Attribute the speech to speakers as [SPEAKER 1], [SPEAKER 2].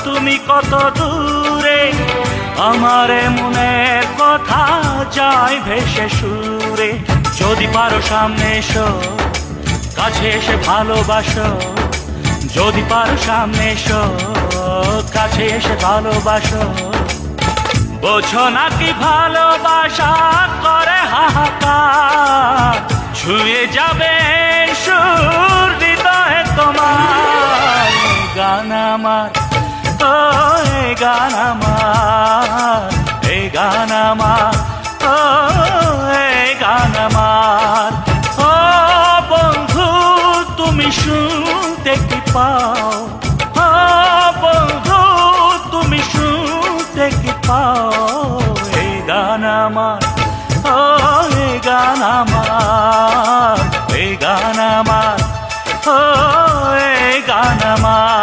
[SPEAKER 1] তুমি কত দূরে, আমার মনের কথা যায় ভেসে সুরে। যদি পারো সামনে এসো, কাছে এসে ভালোবাসো। যদি পারো সামনে এসো, কাছে এসে ভালোবাসো। বোঝো নাকি ভালোবাসা করে হাহাকার, ছুঁয়ে যাবে সুর হৃদয়ে তোমার। এই গান আমার, ও এই গান আমার, এই গান আমার, ও এই গান আমার। ও বন্ধু তুমি শুনতে কি পাও, ও বন্ধু তুমি শুনতে কি পাও। এই গান আমার, ও এই গান আমার, এই গান আমার, ও এই গান আমার।